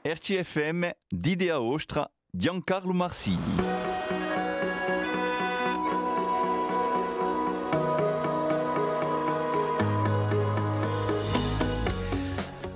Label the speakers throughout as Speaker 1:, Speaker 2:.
Speaker 1: RCFM d'Idea Ostra, Giancarlo Marsini.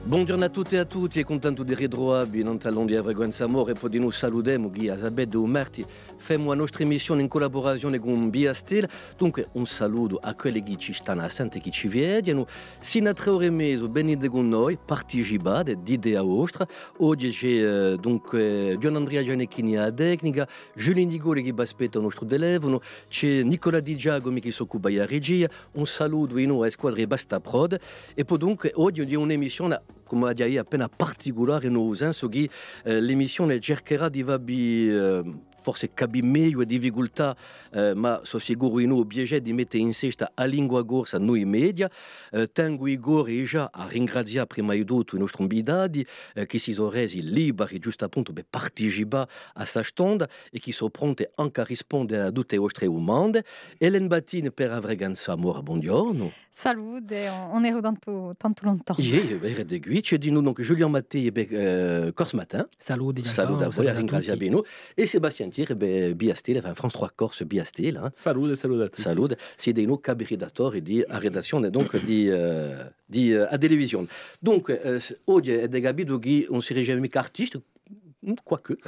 Speaker 2: Buongiorno a tutti e a tutti, e contento di ritrovarvi in un talon di Avreguenza Amore e poi noi salutiamo Guy Azabed e Umerti. Facciamo la nostra emissione in collaborazione con Biastel. Dunque un saluto a quelli che ci stanno a sentire, che ci vedono. Sino a 3 ore e mezzo, venite con noi, partecipate di Idea Ostra. Oggi c'è dunque Gian Andrea Gianecchini alla tecnica, Giulio Nigori che vi aspetta al nostro telefono, c'è Nicola Di Giacomi che si occupa della regia. Un saluto in noi a squadra Basta Prod. E poi dunque oggi è un'emissione, come ha detto, appena particolare, nel senso che l'emissione cercherà di farvi forse capire meglio le difficoltà, ma sono sicuro che noi obiettivo di mettere in cesta a lingua corsa noi media. Tengo Igor e già a ringraziare prima di tutto i nostri invitati che si sono resi liberi giusto appunto per partecipare a questa stonda e che sono pronti anche a rispondere a tutte le vostre domande. Hélène Battine per Avreguenza Amore, buongiorno.
Speaker 3: Salute, on est tanto longtemps.
Speaker 2: Oui, de qui c'è di noi donc Julien Mattei Corse Matin.
Speaker 4: Salut,
Speaker 2: Salut a voi, ringrazia bene. E Sébastien Thierry, Biastel, France 3 Corse Biastel.
Speaker 4: Salut a tutti.
Speaker 2: Salut, c'est di noi capo-redattore di redazione donc di a televisione. Donc oggi è da capito che non si regge mica artista. Quoique,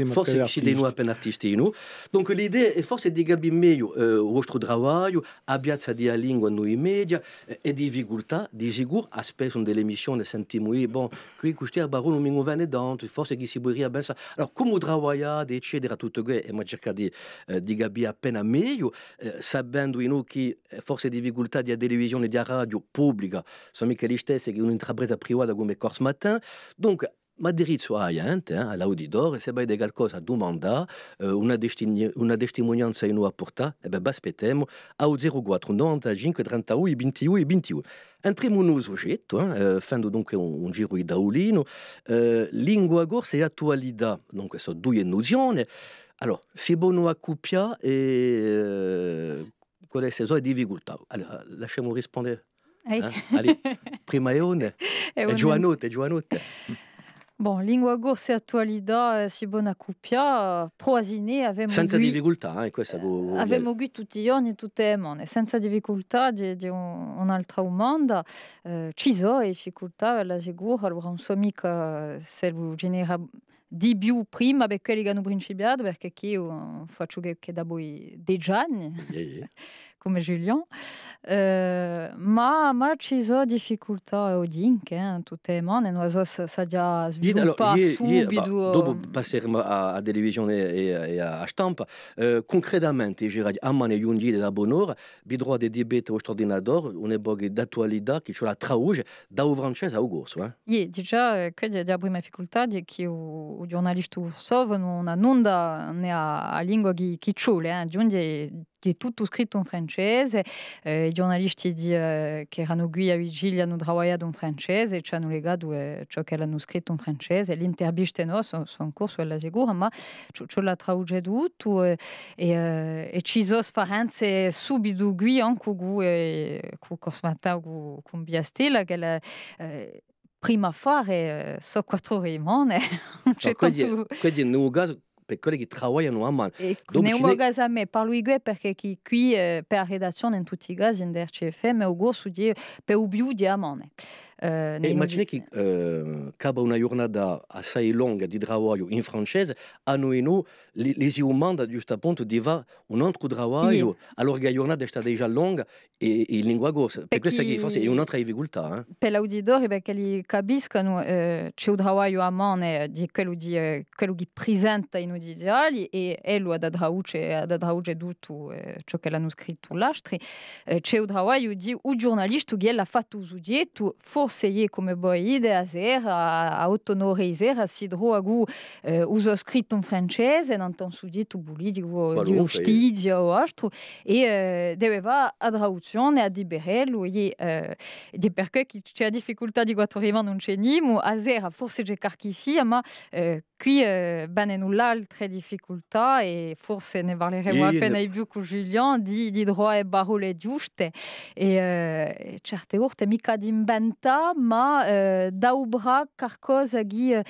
Speaker 2: forse ci dei noi appena artisti. Donc l'idea è forse di capire meglio il vostro lavoro, abbiate di lingua noi media e difficoltà, di sicuro, a spesso dell'emissione sentiamo, bon, qui questi barone non mi vanno dentro, forse che si vorrebbe pensare. Allora, come lavorate, eccetera, tutto questo, e ma cerca di capire appena meglio, sapendo noi che forse difficoltà di televisione e di radio pubblica sono mica le stesse che un'intrapresa privata come Corse Matin. Donc, ma diritto all'auditore, se vai di qualcosa a domandare, una testimonianza in a portare, e beh, aspettiamo a 04 95 31 21 21. Entriamo nel soggetto, facendo dunque un giro di Daulino. Lingua corsa e attualità, dunque sono due nozioni. Allora, si buono a coppia e quelle sono le difficoltà. Allora, lasciamo rispondere. Allez, prima Eone, e Giovanotte.
Speaker 3: Bon, lingua corsa e attualità si buona cuppia, proasine avevamo
Speaker 2: senza difficoltà, questa
Speaker 3: avevamo tutti i giorni, tutte le mone, senza difficoltà di un'altra domanda. Ci sono difficoltà, la sicuro, allora non so mica se lo genera di più prima per quelli che hanno principiato, perché io faccio che da voi 10 anni, come Giuliano, ma ci sono difficoltà oggi, tutte le mani, noi si già sviluppato subito.
Speaker 2: Dopo passeremo a televisione e a stampa. Concretamente, a mano di un giorno da buon'ora, vi trovo di dibattire vostro ordinatore, una boga d'attualità che ce la traduce da francese a corso.
Speaker 3: Già, quella è la prima difficoltà è che i giornalisti non hanno a lingua che ciule, che è tutto scritto in francese, i giornalisti che erano qui a Vigilia hanno lavorato in francese e ci hanno legato ciò che hanno scritto in francese. Le interviste no, sono in corso alla sicura, ma ce la traduce tutto e ci sono differenze subito qui anche con Corse Matin con Biastel, che la prima a fare so 4 ore in mano.
Speaker 2: Quindi nel caso per quelli che lavorano a mano.
Speaker 3: Ne un caso a me, parlo di perché qui per la redazione in tutti i casi in RCFM è un corso di per un più di a mano.
Speaker 2: Immagine che acaba una giornata assai lunga di lavoro in francese, a noi si domanda giusto appunto di fare un altro lavoro, allora che la giornata è già lunga e in lingua corsa. Per questo che forse è un'altra difficoltà.
Speaker 3: Per l'auditori, perché li capiscono, c'è un lavoro a mano di quello che presenta i notiziari e lui ha da traduce tutto ciò che l'hanno scritto l'altro. C'è un lavoro di un giornalista che l'ha fatto usudetto, forse come voi a sera, a 8 ore di sera, si trova uso scritto in francese, non tanto sudetto politico, di giustizia o altro, e deve fare la traduzione a liberarlo, e perché c'è la difficoltà di 4 ore non c'è niente, a sera forse c'è carchissima, ma qui bene null'altra difficoltà e forse ne parleremo appena di più con Giuliano di droit e parole giuste e certe volte mica di inventare scorda, ma daubra qualcosa che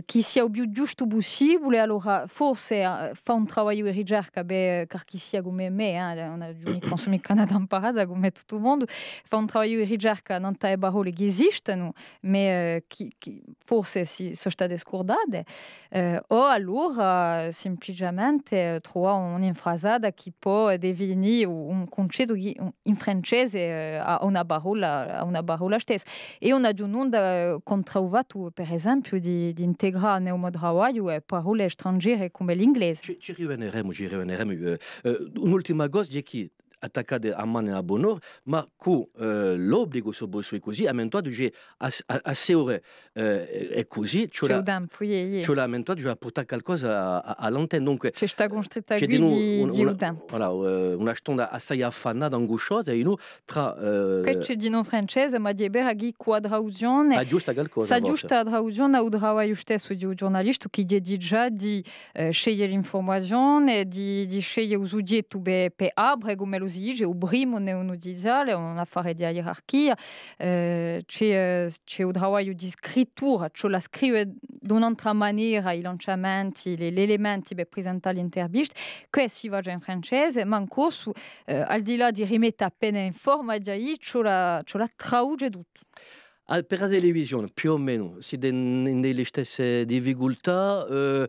Speaker 3: sia il più giusto possibile. Allora, forse fa un lavoro di ricerca, car chi sia come me, on a giù consumi Canada imparata come tutto il mondo, fa un lavoro di ricerca non tra le parole che esistono, ma forse sono state scordate. O allora semplicemente trova un'infrasata che può divenire un concetto in francese a una parola stessa. E on a già trovato, per esempio, di integrare nel modo lavoro parole straniere come l'inglese.
Speaker 2: Ci riveneremo. Un'ultima cosa è che attaccate a mano a buon'ora, ma con l'obbligo su così, a mentuato che a 6 ore è così,
Speaker 3: C'è un tempo,
Speaker 2: c'è la mentuato che portare qualcosa all'antenne. Dunque,
Speaker 3: c'è sta costretta di un tempo.
Speaker 2: Voilà, una stonda assai affannata, angosciosa, e noi tra...
Speaker 3: C'è di non francese, ma di bere a quadrauzione.
Speaker 2: Aggiusta qualcosa.
Speaker 3: Sa giusta traduzione o lavoro stesso di un giornalista che gli già di scegliere l'informazione, di scegliere il soggetto per abre, come lo si dice, il primo neonoticiale, un affare di gerarchia, c'è un lavoro di scrittura, cioè la scrive in un'altra maniera i lanciamenti, gli elementi per presentare l'intervista, che si va già in francese, ma in corso, al di là di rimettere appena in forma, c'è la traduce tutto.
Speaker 2: Per la televisione, più o meno, si nelle stesse difficoltà,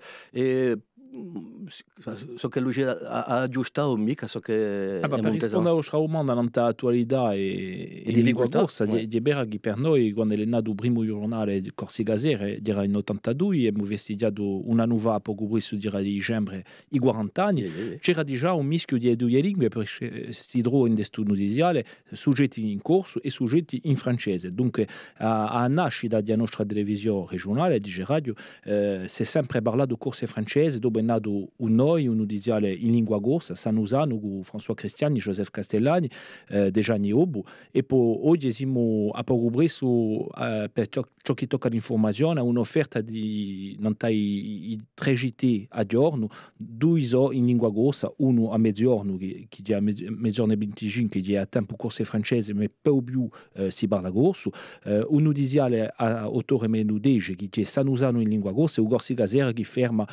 Speaker 2: so che lui ha aggiustato mica, so che
Speaker 4: per rispondere a una nella attualità e
Speaker 2: difficoltà
Speaker 4: corsa di Bera che per noi quando è nato il primo giornale di Corsi Gazere era in 82 e abbiamo vestigiato una nuova poco prima di dicembre i 40 anni c'era già un mischio di due lingue perché si trova in questo notiziale soggetti in corso e soggetti in francese dunque a nascita della nostra televisione regionale di Radio si è sempre parlato corse francese dove è nato un notiziale in lingua corsa, San Usano con François Cristiani, Joseph Castellani, Dejani Obu e poi oggi siamo a poco presso per ciò che tocca l'informazione un'offerta di i 3 GT a giorno, 2 in lingua corsa, uno a mezzogiorno che è a mezzogiorno e 25 che è a tempo corse francese ma poi più si parla corso, un notiziale a 8 ore meno 10 che è San Usano in lingua corsa e un Corsi Gazere che ferma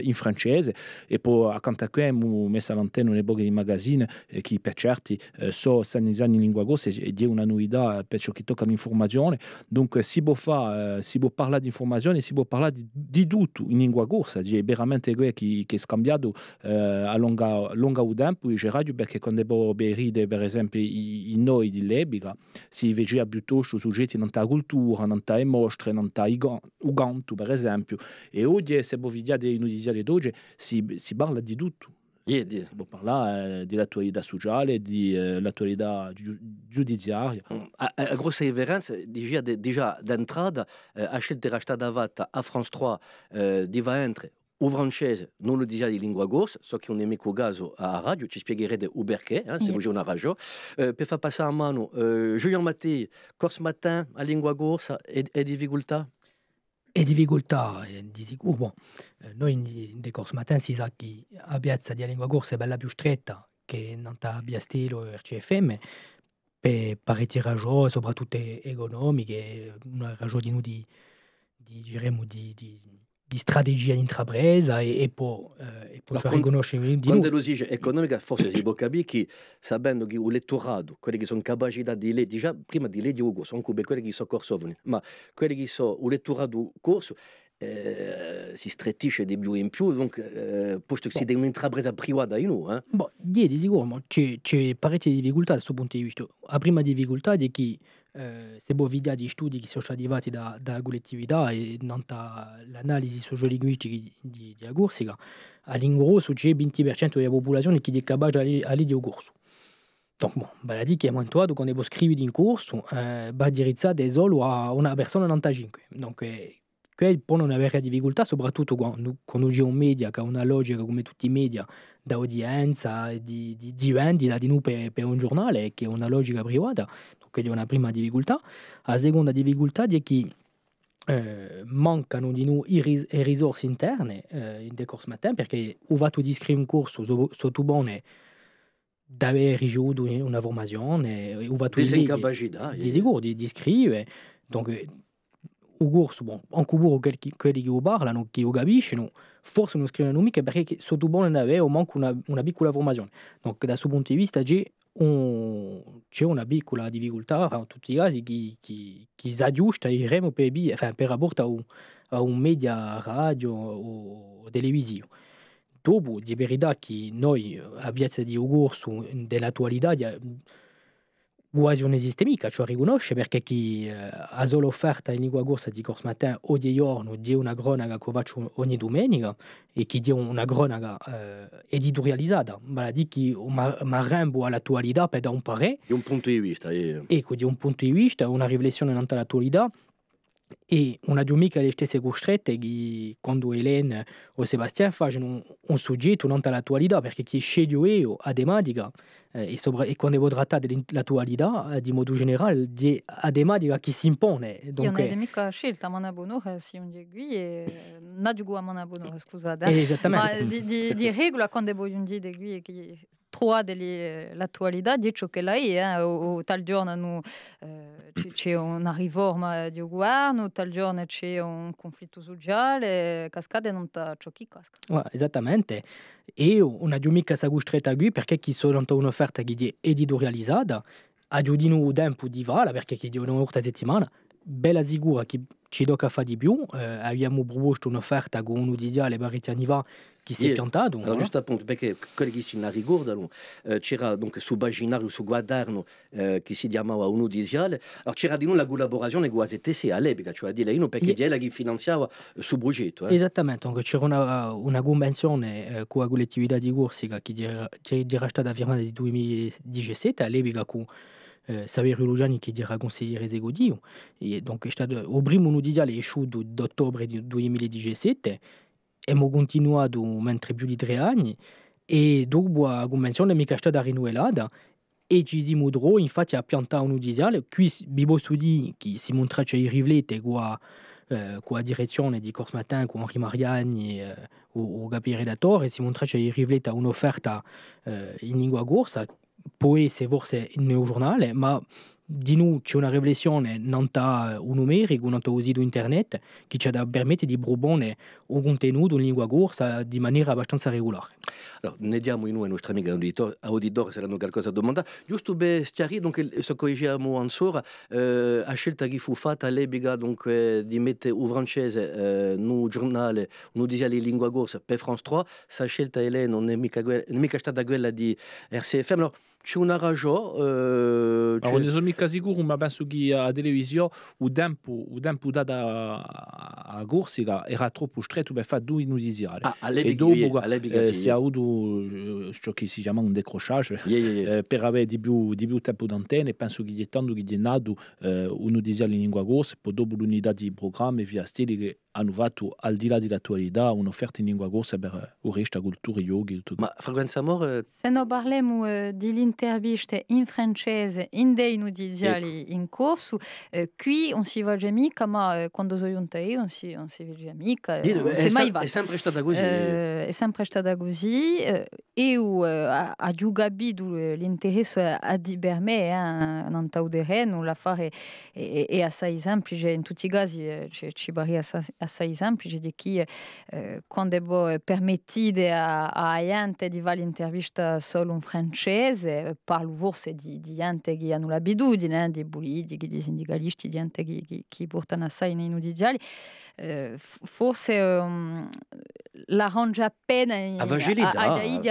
Speaker 4: in francese e poi accanto a questo abbiamo messo all'antenna un'epoca di magazine che per certi so sanizani in lingua corsa e è una novità per ciò che tocca l'informazione dunque si può parlare di informazione si può parlare di tutto in lingua corsa è veramente quello che è scambiato a lunga tempo in radio perché quando poi beride per esempio i noi di l'epoca si vedeva piuttosto soggetti non ta cultura non ta mostre non ta uganto per esempio e oggi se può vedere dei notiziari d'oggi si parla di tutto. Si può parlare dell'attualità sociale, dell'attualità giudiziaria.
Speaker 2: A grossa differenza, già d'entrata, a scelta era stata fatta a France 3 di va entrare o francese, non lo diceva di lingua corsa, so che un amico caso a radio ci spiegherete il perché, se voi una ragione. Per far passare a mano, Julien Mattei, Corse Matin a lingua corsa e difficoltà?
Speaker 5: E difficoltà di sicuro. Noi in Corse Matin si sa che la piazza di lingua corsa è bella più stretta che non a Biastello e RCFM per parecchie ragioni, soprattutto economiche, una ragione di strategia di intrapresa e poi riconoscere
Speaker 2: quando lo si dice economica forse si può capire che sapendo che il lettorato quelli che sono capacità di legge già prima di legge o corso anche per quelli che sono corsovani ma quelli che sono il lettorato corso si strettisce di più in più donc posto che si deve un'intrapresa privata in noi
Speaker 5: di sicuro ma c'è parecchie difficoltà da questo punto di vista. La prima difficoltà è che se può vedere di studi che sono stati fatti da collettività e non l'analisi sociolinguistica di Corsica, a Linguroso c'è il 20% della popolazione che è capace a leggere il corso. Donc, vale a dire che è mantuato quando può scrivere in corso, va indirizzata solo a una persona 95. Donc, quello può non avere difficoltà, soprattutto quando c'è un media che ha una logica come tutti i media, da udienza, di vendita di noi per un giornale, che è una logica privata. Quella è una prima difficoltà. La seconda difficoltà è che mancano di noi le risorse interne in Corse Matin perché ho fatto di scrivere un corso sotto buone d'avere ricevuto una formazione ho fatto
Speaker 2: disincapacità
Speaker 5: di sicuro di scrivere Donc, o corso, bon, anche o quelli che parlano, che o capiscono, forse non scrivono mica perché sotto buona avere o manco una piccola formazione. Donc, da questo punto di vista, c'è una piccola difficoltà, in tutti i casi, che si aggiusta per rapporto a un media radio o televisivo. Dopo, di verità che noi abbiamo di un corso dell'attualità quasi non esiste mica, cioè riconosce perché chi ha solo offerta in lingua corsa di corso matin o di giorno di una cronaca che faccio ogni domenica e che di una cronaca editorializzata, ma di che ma rembo all'attualità per da un parere.
Speaker 2: Di un punto di vista.
Speaker 5: Ecco, di un punto di vista, una riflessione all'attualità e una domenica le stesse costrette che quando Hélène o Sébastien fanno un soggetto non all'attualità perché chi sceglie io a tematica e quando devo trattare dell'attualità di modo generale a tematica che si impone.
Speaker 3: Donc, io non è mica scelta, ma una buona si un di e non di a una buona, scusate.
Speaker 5: Esattamente.
Speaker 3: Ma di regola quando devo un di che troa l'attualità di ciò che lei o tal giorno c'è una riforma di governo, tal giorno c'è un conflitto sociale, cascate non ta ciò che casca.
Speaker 5: Esattamente. E una domenica si costretta qui perché chi sono un'offerta che è editorializzata, a giudino un tempo di vala perché chi è un'orta settimana, bella sicura che ci tocca fare di più, abbiamo proposto un'offerta con un ideale parecchi anni fa che si è piantato.
Speaker 2: Allora, giusto appunto, perché quelli che si ricordano, c'era donc su baginario, su guadarno, che si chiamava un ideale, allora c'era di noi la collaborazione con AZTC all'epoca, cioè di lei, perché è lei che finanziava su progetto.
Speaker 5: Esattamente, donc c'era una convenzione con la collettività di Corsica che era stata firmata nel 2017 all'epoca con Saverio Lugiani che era consigliere esecutivo e donc è stato il primo notiziale uscito d'ottobre 2017 e abbiamo continuato mentre più di 3 anni e dopo la convenzione mica è stata rinnovata e ci si mudrò infatti a piantare un notiziale qui Bibo Sudi che si mostra che riflette con la direzione di Corso Matin con Henri Mariani o capi redattore si mostra che riflette un'offerta in lingua corsa può essere forse nel giornale, ma di noi c'è una riflessione non da un numerico, non da un sito internet che ci permette di proporre un contenuto in lingua corsa di maniera abbastanza regolare.
Speaker 2: Allora, ne diamo in noi ai nostri amici auditori se hanno qualcosa da domandare. Giusto per chiarire, donc, se correggiamo ancora, la scelta che fu fatta all'epoca di mettere il francese nel giornale, un notiziale in lingua corsa per France 3, questa scelta non è mica stata quella di RCFM. Allora, c'è una ragione.
Speaker 4: Non sono mica sicuro, ma penso che a televisione il tempo dato a Corsica era troppo stretto per fare due notiziari. E dopo si è avuto ciò che si chiama un décrochage per avere di più tempo d'antenne. Penso che è tanto che è nato un notiziario in lingua corsa, poi dopo l'unità di programmi via stili che hanno fatto al di là dell'attualità un'offerta in lingua corsa per il resto della cultura yoga.
Speaker 2: Ma Frequenza Amore?
Speaker 3: Se non parliamo di interviste in francese, in dei notiziari in corso, qui non si va già mica, ma quando sono giunta io non si va mica.
Speaker 2: È sempre stata così.
Speaker 3: È sempre stata così. Io ho capito l'interesse per me, non taudere, non la fare è assai semplice, in tutti i casi ci pare assai semplice di chi quando permettete a gente di fare l'intervista solo in francese, parlo forse di gente che hanno l'abitudine, di politici, di sindicalisti, di gente che portano assai nei notiziari, forse l'arrangia appena a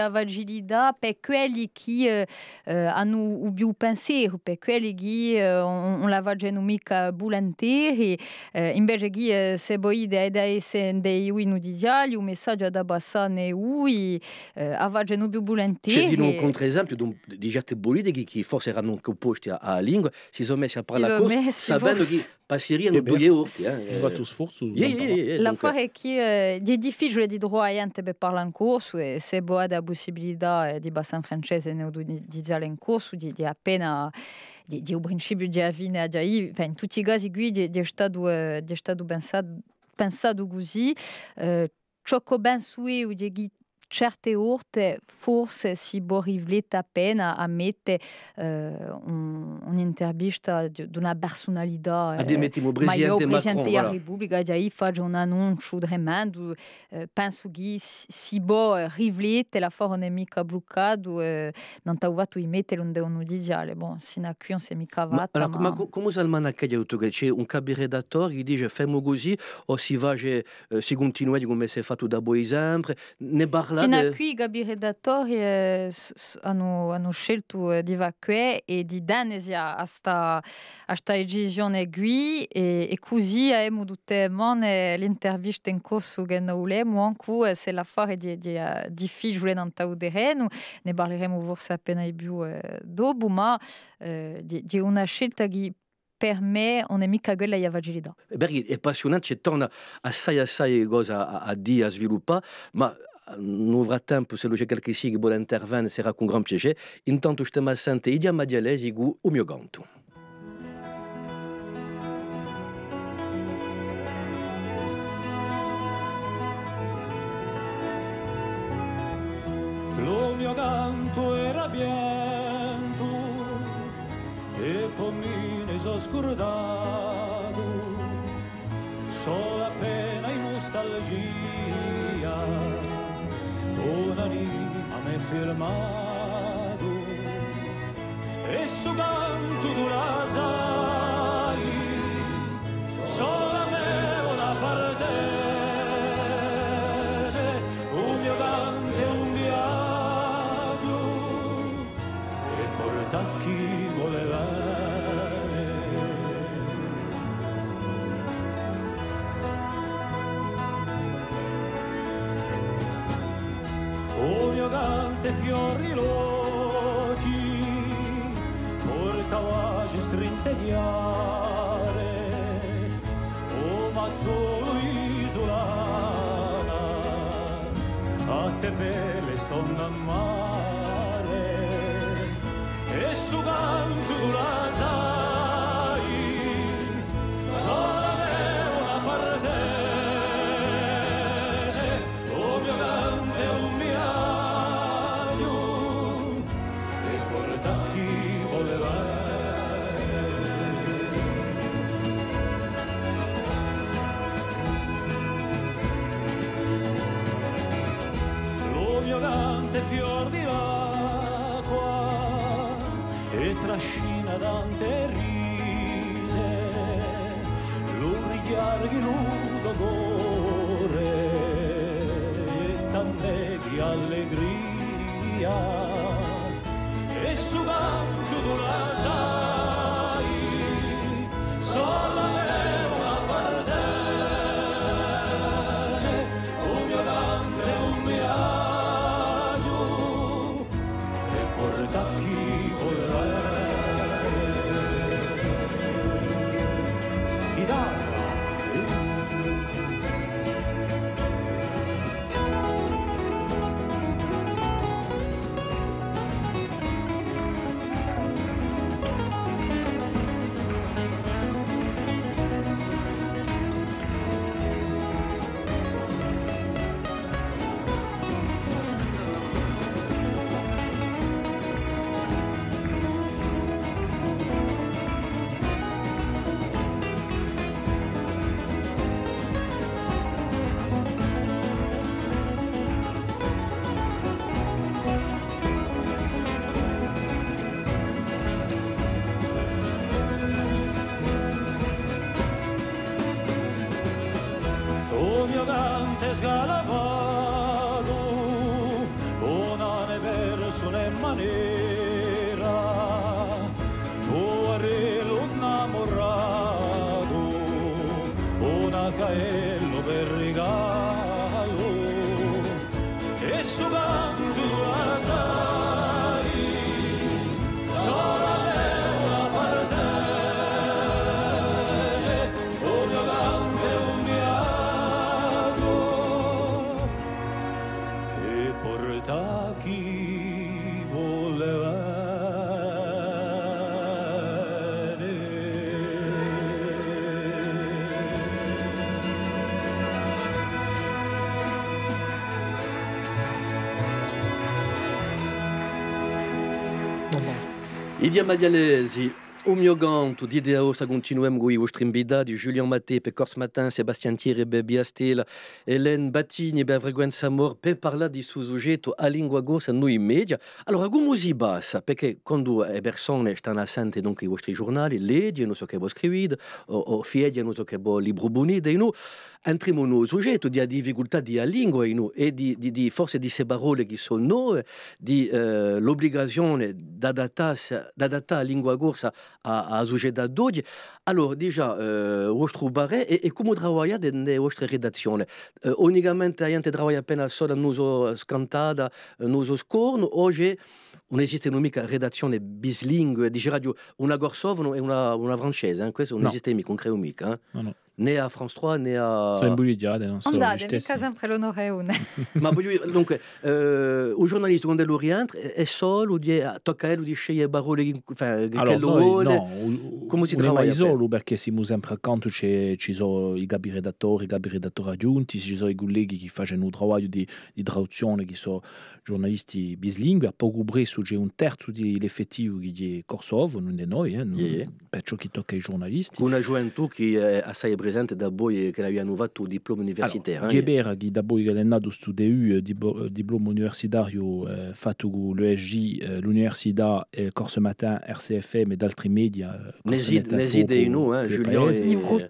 Speaker 3: vagilità per quelli che hanno più pensiero, per quelli che non la vogliono mica volentieri, invece che se voi essere dei notiziari, un messaggio da abbassare a vogliono più volentieri.
Speaker 2: C'è di un controesempio di certi politici che forse erano opposti alla lingua, si sono messi a parlare cosa, sapendo che passeranno 2 ore.
Speaker 4: Fatto sforzo.
Speaker 3: L'affare è che è difficile di trovare gente per parlare in corso e se voi avete la possibilità di passare in francese di dire in corso, di appena di un principio di avvine a in tutti i casi qui è stato pensato così. Ciò che penso io certe volte forse si può riflettere appena a mettere un'intervista di una personalità
Speaker 2: maggiore
Speaker 3: presidente della Repubblica, già faccio un annuncio tremendo, penso che si può riflettere la forza nemica bloccata, non ti ho fatto mettere un devono dire, bon, sino a qui non si è mica fatta.
Speaker 2: Ma come Salman ha detto che c'è un capo redattore che dice facciamo così o si continua come si è fatto da voi sempre? Ne parla
Speaker 3: sino a qui i capi redattori hanno scelto di evacuare e di danesi a questa decisione qui e così abbiamo tutte l'intervista in corso che noi vogliamo anche se la fare è difficile non taudere, ne parleremo forse appena più dopo, ma è una scelta che per me non è mica quella di fragilità.
Speaker 2: Perché è appassionante, ci torna assai cose a dire, a sviluppare, ma non avrà tempo, se c'è qualche che vuole intervenire, sarà con gran piacere. Intanto stiamo a sentire Idia Madialesi con il mio canto.
Speaker 6: Lo mio canto era pianto e poi mi ne sono scordato, solo appena in nostalgia, un'anima mi è fermato e su canto tu la sai, solo a me una parte, un mio canto è un viaggio e porta chi voleva. O mio cante fiori logi, porta voce strintegliare, o mazzolo isolana, a te pelle stonda a mare, e su canto tu la sai, solo a me una parte, o mio cante è un viaggio, e porta chi voleva. Lo mio cante fior di l'acqua e trascina tante rise, lo richiarghi lungo corre e tante di allegria e su canto tu la sai, solo a me una parte, o mio canto è un viaggio e porta chi vorrà. Chitarra. O mio cante scalavato, una ne verso ne manera, o arelo innamorato, una caello per regalo, e su canto tu la sai, solo a me una parte, o mio canto è un viaggio,
Speaker 2: Idia Maglialesi, au mio ganto di idea osta continuem goi vostra invida di Julien Maté, pe Corse Matin, Sébastien Thierry, Bebi Astela, Hélène Battigni, per frequenza mor, pe parla di suo soggetto a lingua gossa noi media. Allora, come si basa? Perché quando le persone stanno assente donc i vostri giornali, leggono so che voi scrivete, o fiedono so che voi libro bonite, noi entriamo nel soggetto di difficoltà di lingua e di forse di se parole che sono noi, di l'obbligazione di adattare la lingua gorsa a società d'oggi. Allora, già, vostro bare e come lavorate nelle vostre redazioni? Unicamente la gente lavora appena solo nella scantata, nella scorno, oggi non esiste mica redazione bilingue, dice radio, una gorsovno e una francese, questo non esiste mica, non credo mica.
Speaker 4: No.
Speaker 2: Né a France 3, né a...
Speaker 4: Sono imbugliate, non so.
Speaker 3: Andate, mica sempre l'onore une.
Speaker 2: Ma dunque, il giornalista quando lo rientra è solo, tocca a lui di scegliere parole che lo vuole.
Speaker 4: No,
Speaker 2: come si
Speaker 4: non è mai
Speaker 2: lavora?
Speaker 4: solo perché siamo sempre accanto, ci sono i capi redattori aggiunti, ci sono i colleghi che fanno un lavoro di traduzione, che sono giornalisti bilingue, a poco presso c'è un terzo dell'effettivo che è Korsov, non di noi, per ciò che tocca ai giornalisti.
Speaker 2: Una gioventù che è assai presente da voi che abbiamo fatto il diploma universitario.
Speaker 4: Gebera, che da voi che è nato su DU, diploma universitario fatto con l'ESG, l'Università, Corse Matin, RCFM ed altri media.
Speaker 2: Neside in noi, Giulio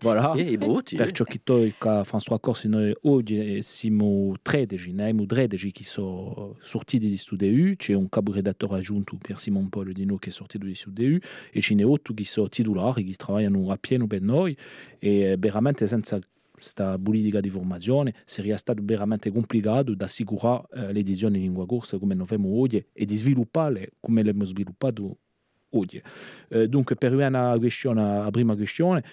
Speaker 4: voilà.
Speaker 2: I brutti.
Speaker 4: Per ciò che tocca François Corse, noi oggi siamo 13, che sono sortiti di StuDU, c'è un capo redattore aggiunto per Simon Paul di noi che è sortito di StuDU e ce n'è 8 che sono titolari, che lavorano a pieno per noi e veramente senza questa politica di formazione sarebbe stato veramente complicato da assicurare l'edizione in lingua corsa come noi facciamo oggi e di sviluppare come l'abbiamo sviluppato oggi. Dunque per una questione, la prima questione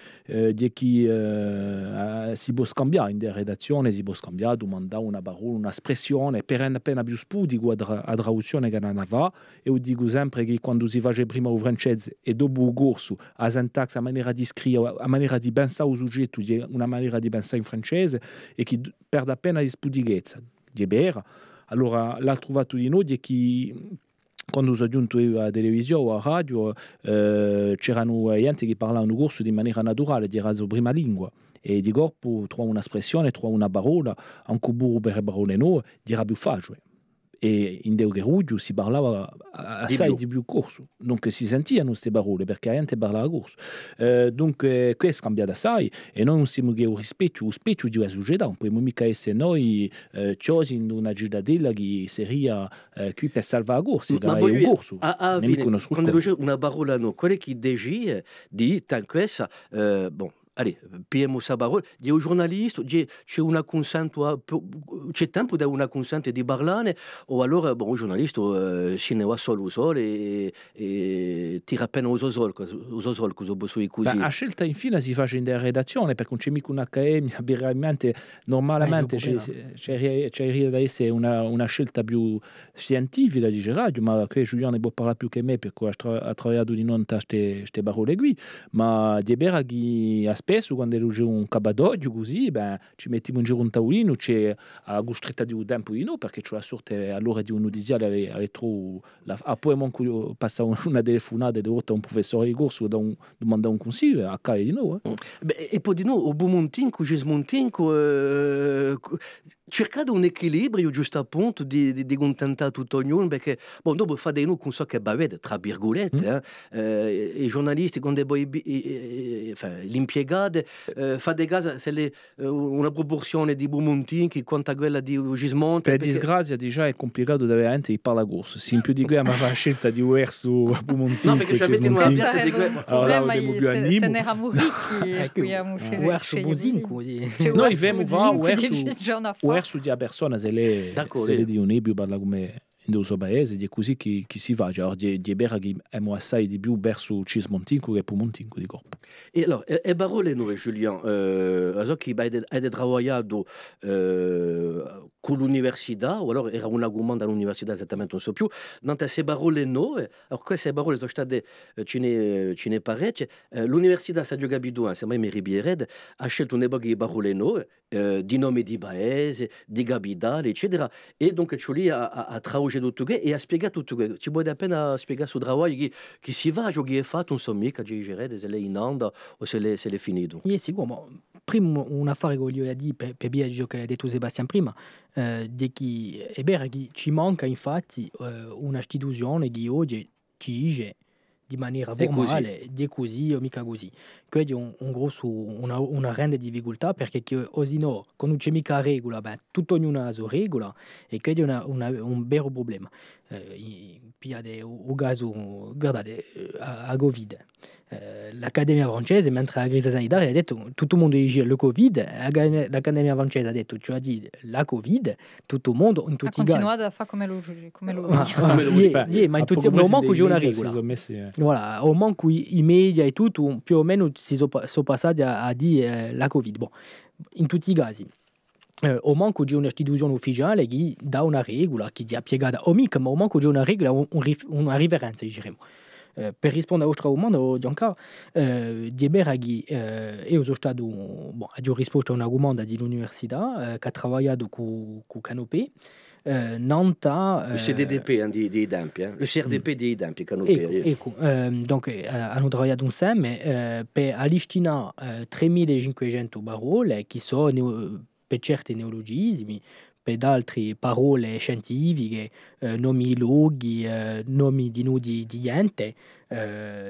Speaker 4: di che si può scambiare in redazione, si può scambiare, domandare una parola, un'espressione per rendere appena più spudico la traduzione che non va. E io dico sempre che quando si fa prima il francese e dopo il corso, la sintaxe, la maniera di scrivere, la maniera di pensare al soggetto, una maniera di pensare in francese e che perde appena di spudichezza, di vera. Allora l'ha trovato di noi di che quando sono giunto io alla televisione o alla radio c'erano gente che parlavano il corso di maniera naturale, di razzo prima lingua e di corpo trova un'espressione, trova una parola, anche burro per parole nuove, dirà più facile. E in Deu Gerugio si parlava assai di più corso, dunque si sentivano queste parole perché la gente parlava corso. Dunque questo è cambiato assai e noi non siamo che il rispetto di una società, non possiamo mica essere noi chiusi in una cittadella che sarebbe qui per salvare la corsa, che è un corso.
Speaker 2: Quando dice una parola, no, quello che dice di questa, bon, allez, PM Sabarol, il y a un journaliste, c'è una consente, c'è tempo da una consente di parlare, o allora bon, un giornalista si ne va solo e tira appena un sosol, cosa posso così.
Speaker 4: La scelta infine si fa in redazione, perché non c'è mica un'accademia, veramente, normalmente c'è da essere una scelta più scientifica, dice radio, ma qui Giuliano ne può parlare più che me, perché ha lavorato di non queste parole qui, ma di vera che spesso quando c'è un cabadoglio così, ci mettiamo in giro un tavolino, c'è la costretta di un tempo di noi, perché c'è la sorte all'ora di un notiziario aveva trovato, poi manco passa una telefonata di volta a un professore di corso da domandare un consiglio a casa di noi.
Speaker 2: E poi di noi, o Bumontinco, Gismontinco, cercate un equilibrio giusto appunto di contentare tutto ognuno, perché bon, dopo fa dei noi con so che bavete, tra virgolette, i giornalisti con l'impiegate fa dei casi se una proporzione di Bumontinchi quanto a quella di Gismonti.
Speaker 4: Per disgrazia già è complicato da veramente di parlare corso, se in più di quello ma fa la scelta di verso Bumontinchi.
Speaker 2: No, perché ci avete una piazza di
Speaker 3: quello. Il problema è se ne erano ricchi qui a
Speaker 5: verso Buzinco.
Speaker 4: Noi abbiamo verso di persone se le di un ebio parla come in suo paese, è così che si fa, cioè di vera che abbiamo assai di più verso Cismontinco che Pumontinco di corpo.
Speaker 2: E allora, e parole nuove, Giuliano, so che hai lavorato con l'università, o allora era un argomento all'università esattamente non so più, non queste parole nuove, allora queste parole sono state, ce ne parecchie, l'università Sadio Gabidou, sembra mi ribiered, ha scelto un'epoca di parole nuove, di nome di Baese, di Gabidale, eccetera. E donc c'è lì a traugge tutto questo e a spiegare tutto questo. Ci vuole appena spiegare sul lavoro che si va a giocare fatto, non so mica, a girare se lei in onda o se l'è finito.
Speaker 5: Sì, sicuro. Prima un affare che voglio dire per via di ciò che ha detto Sebastian prima, di che è vero che ci manca infatti una istituzione che oggi ci dice di maniera formale, di così o mica così. Quindi una grande difficoltà perché così no, quando non c'è mica regola, tutto ognuno ha la sua regola e quindi è un vero problema. Pigliate un caso, guardate, a Covid. L'Accademia francese, mentre la crisi sanitaria ha detto tutto il mondo dice il Covid, l'Accademia francese ha detto, cioè la Covid, tutto il mondo, in tutti i casi.
Speaker 3: Ha continuato a fare come lo
Speaker 5: ma in tutti i casi, c'è una regola. Voilà, au moment où i media e tutto più o meno si sono passati a dire la Covid. Bon, in tutti i casi. O manco c'è un'istituzione ufficiale che dà una regola, che è piegata o mica, ma o manco c'è una regola, una riverenza, diremo. Per rispondere a vostra domanda, Giancarlo, di vera che io sono stato, ho risposto a una domanda dell'università che ha lavorato con Canopé. Nanta,
Speaker 2: le CDDP di Dampi, le CRDP di Dampi, Canopé.
Speaker 5: Ecco, donc hanno lavorato insieme per all'istina 3500 parole che sono per certi neologismi, per altre parole scientifiche, nomi luoghi, nomi di gente,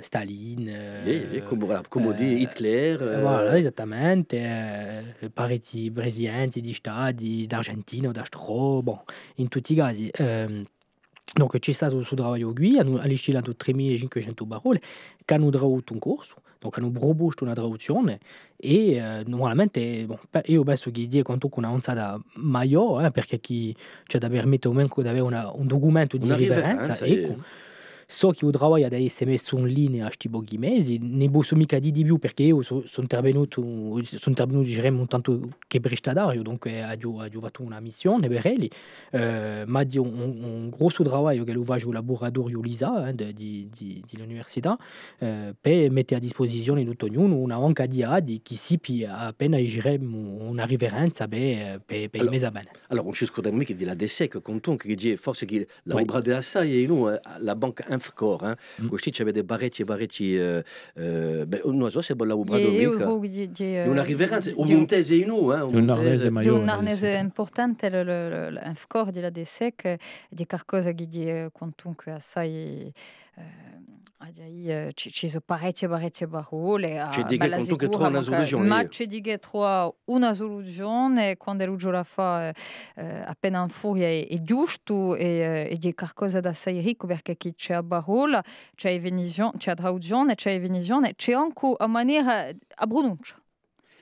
Speaker 5: Stalin,
Speaker 2: come di Hitler.
Speaker 5: Voilà, esattamente, parecchi presidenti di stati d'Argentina, d'Astro, bon, in tutti i casi. Donc c'è stato il suo lavoro qui, hanno all'iscilato 3500 parole, che hanno tradotto un corso. Donc hanno proposto una traduzione e normalmente io penso che dia quanto una onzata maggiore perché c'è da permettere di avere un documento di riverenza. Ecco. So che il lavoro deve essere messo in linea a questi pochi mesi, ne posso mica di più perché io sono intervenuto diremo un tanto che prestatario, dunque ho fatto una missione per lui, ma di un grosso lavoro che lo faccio il laboratorio LISA dell'università per mettere a disposizione di tutto ognuno una banca di dati che si appena giremo una riverenza per il mese bene.
Speaker 2: Allora, non ci scordiamo mica della DSEC, che forse che la obra di assai e noi la banca Infcor, questi c'è dei barretti, non so se è la obra mica. Una riverenza, un montese in noi,
Speaker 3: un arnese importante l'Infcor della DSEC di qualcosa che quantunque assai ci sono parecchie parole.
Speaker 2: Ci dica quantunque trova una soluzione.
Speaker 3: Ma ci dica trova una soluzione quando lui la fa appena in furia è giusto e di qualcosa da assai ricco perché chi c'è a parola, c'è traduzione, c'è venisione, c'è anche a maniera a pronuncia.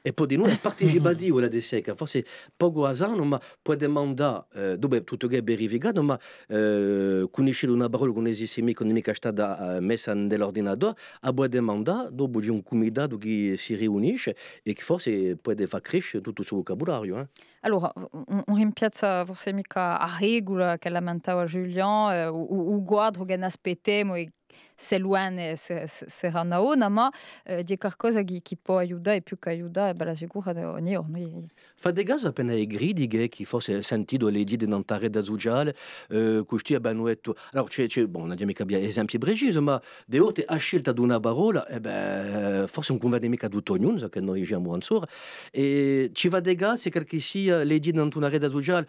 Speaker 2: E poi di noi partecipativa la DSEC, forse poco asano, ma può demandare, dove tutto è verificato, ma conoscere una parola che non esiste mica è stata messa nell'ordinatore, può demandare, dopo c'è un comitato che si riunisce e che forse può far crescere tutto il suo vocabolario.
Speaker 3: Allora, un rimpiazza forse mica a regola che lamentava Julien, o quadro che ne aspettiamo e se l'UN sarà una, ma di qualcosa che può aiutare più che aiutare, la sicura ogni giorno.
Speaker 2: Fate caso appena ai gridi che forse sentito le idee di una rete sociale, questi abbiamo detto, allora non abbiamo mica esempi precisi, ma di volte a scelta di una parola, forse non conviene mica tutto ognuno, che noi siamo ancora, e ci va di caso che sia le idee di una rete sociale,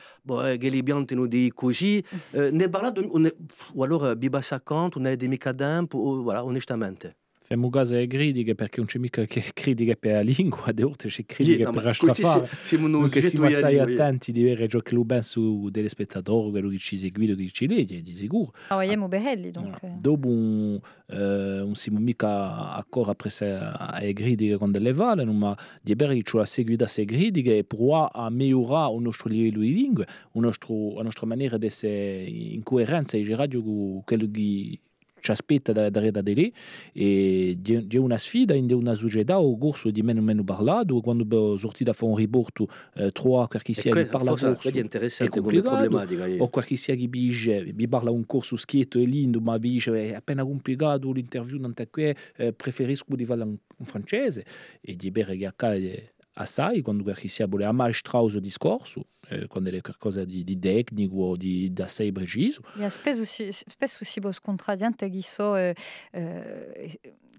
Speaker 2: che li bianchi non di così, ne parlato, o allora biba saccante, non è di mica tempo, voilà, onestamente.
Speaker 4: Facciamo caso alle critiche perché non c'è mica che critiche per la lingua, di volte c'è critiche per la strafare. Siamo assai attenti di vedere ciò che lo penso degli spettatori, quello che ci segue, che ci legge, di sicuro.
Speaker 3: Siamo belli, dunque.
Speaker 4: Dopo non siamo mica ancora appresso alle critiche con delle valle, ma di bere che ci ha seguito a queste critiche e provare a migliorare il nostro livello di lingue, la nostra maniera di essere in coerenza e radio con quello che ci aspetta da lì e c'è una sfida in una società o corso di meno parlato quando abbiamo sortito a fare un riporto trovare qualche sia che parla corso
Speaker 2: è complicato
Speaker 4: o qualche sia che vi parla un corso schietto e lindo ma dice è appena complicato l'interview non è qui preferisco di farla in francese e di bere che accade assai, quando si vuole ammaestrare il discorso, quando è qualcosa di tecnico o di assai preciso.
Speaker 3: Spesso si può scontradiante che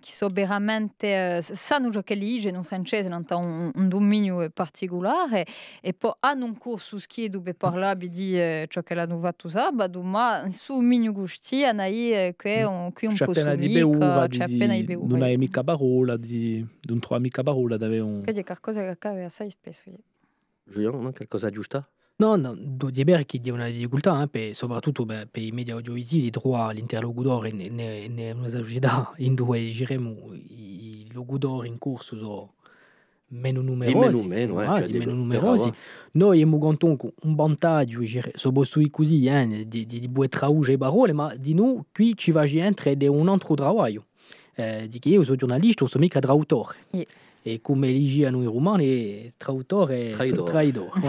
Speaker 3: so veramente sanno già che legge in francese non ha un dominio particolare e poi hanno un corso che dove parlare di ciò che l'hanno fatto sabato, ma su un mini gusti che un po'
Speaker 4: appena di beura, non hai mica parola, non trovi mica parola, dove un...
Speaker 3: Che è qualcosa che accade assai spesso.
Speaker 2: Giuliano, qualcosa giusta?
Speaker 5: No, di vero che c'è una difficoltà, soprattutto per i media audiovisivi, trovare l'interlocutore in una società in cui giremo i locutori in corso sono meno numerosi. Meno numerosi. Noi abbiamo contato un vantaggio, se posso dire così, di buone traduzioni parole, ma di noi qui ci va entrare di un altro lavoro. Di che io sono giornalista, non sono mica traduttore. E come leggiano i romani, traduttore e traidore.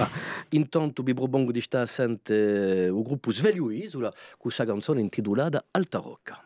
Speaker 2: Intanto vi propongo di stare sentendo il gruppo Sveglio Isola con questa canzone intitolata Alta Rocca.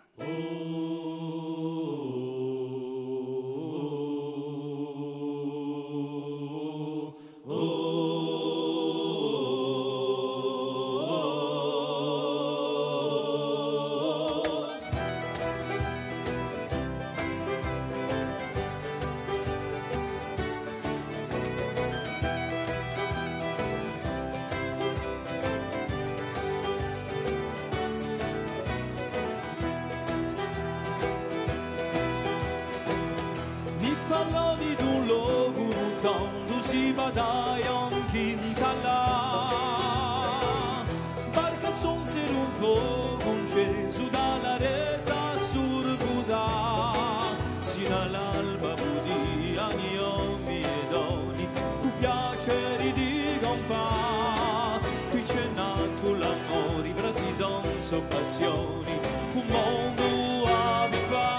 Speaker 6: Parlo di un luogo quando si va da Ionchita là, barca zonze un fuoco un Gesù dalla retta sul Buddha, sino all'alba budi agli uomini e doni, con piaceri di compà, qui c'è nato l'amore, frati donzo passioni, un mondo a mi fa.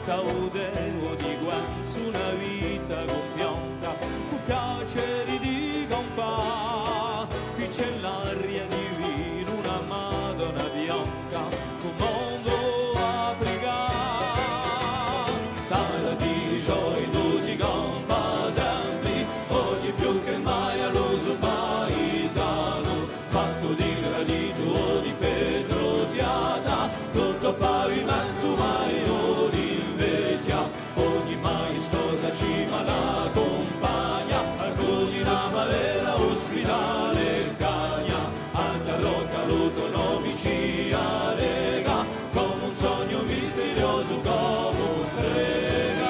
Speaker 6: Caudeo di guanzo una vita compianta, con piaceri di compà, qui c'è l'aria divina, una Madonna bianca, un mondo a pregare, tala di gioia si campa sempre, oggi più che mai allo suo paesano, fatto di granito o di petroziata, tutto pavimento mai ogni maestosa cima la compagna, alcuni una valera ospitale cagna, alta rocca l'autonomici allega, come un sogno misterioso come un frega.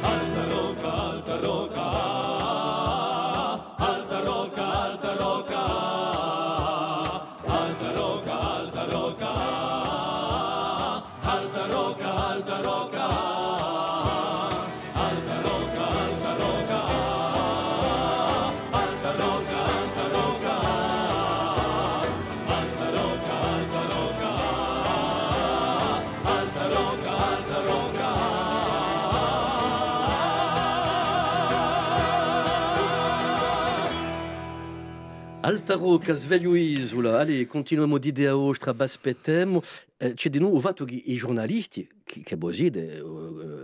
Speaker 6: Alta rocca, alta rocca, alta rocca, alta rocca, alta rocca, alta rocca, alta rocca, alta rocca, alta rocca, alta rocca, alta rocca, alta rocca, alta rocca, alta rocca, alta rocca, alta rocca.
Speaker 2: Alta Rocca, Sveglio Isola, allez, continuiamo di idea ostra, aspettiamo. C'è di nuovo fatto che i giornalisti, che così,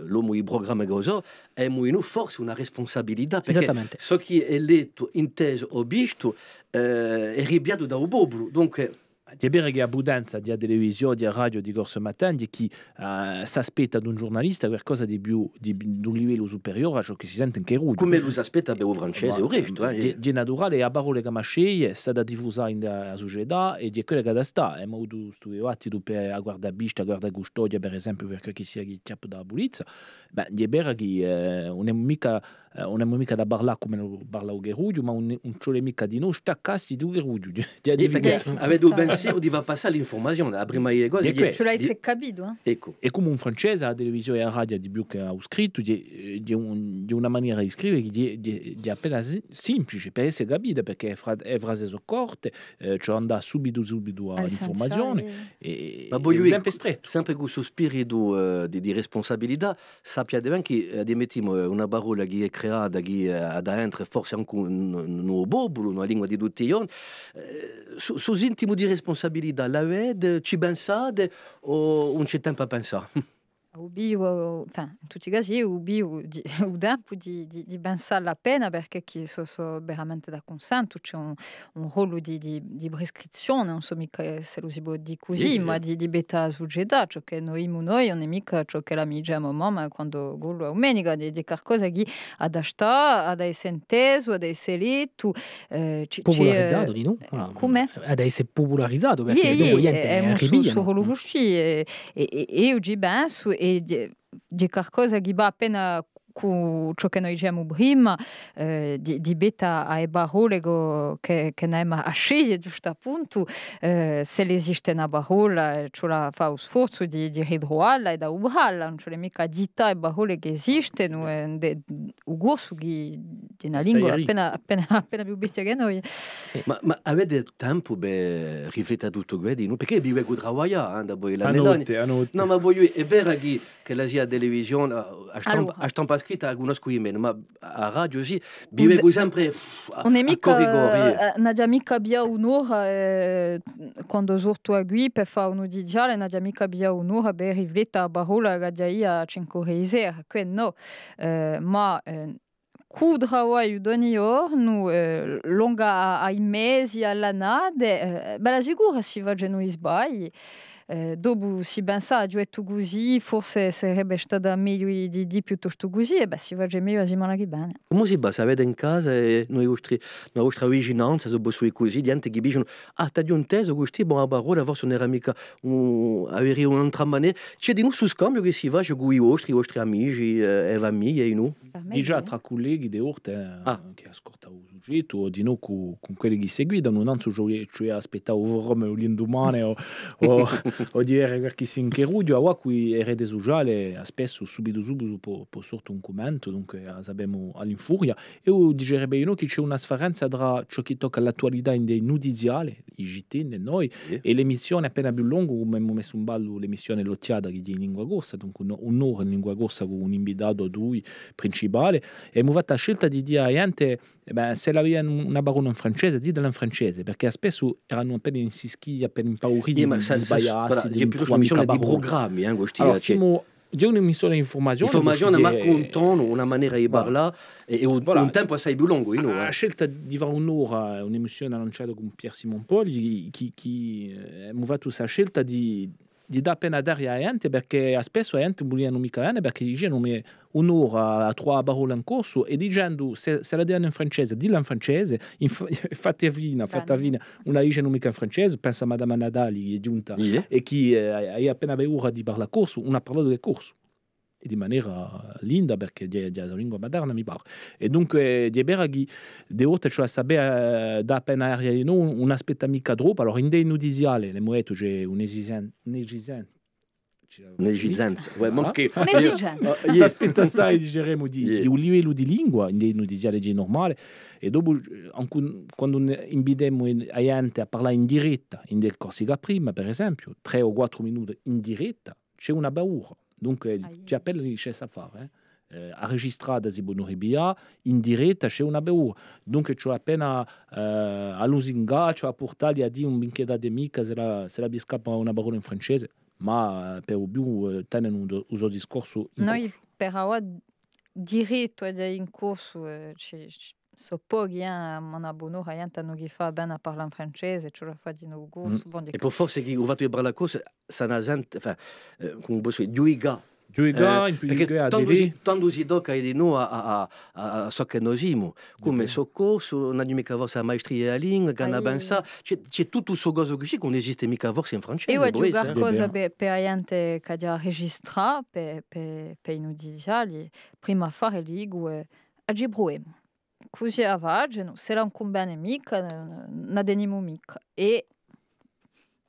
Speaker 2: l'uomo di programma così, hanno forse una responsabilità, perché so chi è letto, inteso o visto, è ribiato da un popolo, dunque
Speaker 4: Di bere che abbondanza di televisione, di radio di corso matin, di chi si aspetta da un giornalista qualcosa di più di un livello superiore a ciò che si sente in Cherudio.
Speaker 2: Come lo si aspetta per un francese o resto.
Speaker 4: Di naturale, a parole che mi sceglie, è stata diffusa nella società e di quella che da sta. È molto studiato per guardare vista, guardare custodia, per esempio, perché chi sia il capo della polizia. Beh, di bere che non è mica da parlare come lo parla il Cherudio, ma non c'è mica di noi staccati di Cherudio.
Speaker 2: Avete un pensiero di va passare l'informazione, la prima cosa
Speaker 3: ce l'hai se capito,
Speaker 2: ecco.
Speaker 4: E come un francese la televisione e la radio di più che ha scritto di una maniera di scrivere di appena semplice per essere capita, perché è frase so corte, cioè andare subito all'informazione e
Speaker 2: voglio
Speaker 4: tempo stretto.
Speaker 2: Sempre con questo spirito di responsabilità, sappiate bene che mettiamo una parola che è creata che da entrare forse anche un bobolo, una lingua di tutti i giorni, su intimo di responsabilità, la vede, ci pensate o non c'è tempo a pensare?
Speaker 3: Ubi, enfin, in tutti i casi, ubi o tempo di pensare la pena perché chi so veramente da consento, c'è un ruolo di prescrizione, non so mica se lo si può dire così, ma di beta società, ciò che noi non è mica ciò che la migiamo, ma quando golo a domenica, di qualcosa che ad sta, ad essere inteso, ad essere letto,
Speaker 5: popolarizzato di no?
Speaker 3: Come?
Speaker 5: Ad essere popolarizzato perché dopo niente
Speaker 3: è un suo ruolo così e io ci penso e di qualcosa che va appena con ciò che noi diciamo prima di beta ai parole che noi a scegliere giusto appunto se esiste una parola ce la fa lo sforzo di ridroarla e da ubrarla non c'è mica dita e parole che esistono il grosso di una lingua appena più bella che noi
Speaker 2: ma avete tempo per riflettere tutto questo? Perché vi vengo a lavorare da poi
Speaker 4: a notte
Speaker 2: no ma voglio è vero che la sia televisione a stampa scritta la conosco io meno, ma a radio sì, vivevo sempre
Speaker 3: non è mica non mica via un'ora quando sorto a Gui per fare un digiale non è mica via un'ora per riflettere a parola che già io a 5 ore quindi no ma Kudrawai ogni giorno, lunga ai mesi, all'annate, bella sicura si va a noi sbagli. Dopo si pensa a giuetto così, forse sarebbe stata meglio di piuttosto così, e si va già meglio a settimana che bene.
Speaker 2: Come si fa? Se avete in casa e la vostra vicinanza, se voi così, gente che dicono, ti di un teso, questi buona parola, forse non era mica avere un'altra maniera. C'è di noi su scambio che si va con i vostri amici e famiglie e noi?
Speaker 4: Già tra colleghi di orte che ascoltano il soggetto o di noi con quelli che seguono, non so cioè aspettavo Rome o l'indomani o di perché si in Cherudio a cui è rete sociale spesso subito può sorto un commento dunque sappiamo all'infuria e io dicerebbe io che c'è una differenza tra ciò che tocca all'attualità in dei nudiziali i GT noi e l'emissione appena più lunga come abbiamo messo in ballo l'emissione lottiata che è in lingua corsa dunque un'ora in lingua corsa con un invitato lui principale e abbiamo fatto la scelta di dire a gente se la via una barona in francese ditela in francese perché spesso erano appena insischiti appena impauriti di sbagliarsi
Speaker 2: c'è più un'emissione di programmi
Speaker 4: allora c'è un'emissione di
Speaker 2: informazione ma con un tono una maniera di parlare e un tempo assai più lungo
Speaker 4: la scelta di fare un'ora un'emissione annunciata con Pierre Simon Poggi che abbiamo fatto questa scelta di dare appena dare a gente perché spesso la gente non vogliono mica bene perché dicono un'ora a trovare parole in corso e dicendo se la dicono in francese dilla in francese fate vina una dice non mica in francese pensa a Madame Nadali è giunta e chi hai appena ora di parlare corso una parlato del corso e di maniera linda perché è la lingua moderna mi pare e dunque di Beraghi di volte cioè sapere da appena aria di noi non aspetta mica troppo allora in dei nudiziali le moette c'è un'esigenza si aspetta assai diceremo di un livello di lingua in dei nudiziali di normale e dopo quando invitiamo a gente a parlare in diretta in del Corsica prima per esempio 3 o 4 minuti in diretta c'è una paura dunque ci appella di a fare a registrare si può in diretta c'è una paura dunque c'è appena a Lusinga c'è a portargli a dire un binchetta di mica se la biscappa una parola in francese ma per più tenere un uso discorso in
Speaker 3: noi
Speaker 4: corso.
Speaker 3: per ora diritto ed è in corso so pochi, mon abonno, gente non gli fa bene a parlare in francese, ce la fa di nuovo.
Speaker 2: E per forza che ho fatto la cosa, enfin, come posso dire, Giuiga. Perché tanto si tocca di noi a so che noi siamo, come soccorso, non abbiamo mica forse la maestria in lingua, che non pensa, c'è tutto questo cosa così che non esiste mica forse in francese.
Speaker 3: Io ho giocato cosa per gente che ha registrato per i nudiziali, prima fare lingue a Gibroemo. Così a Vageno, se non conviene mica, non denimo mica. E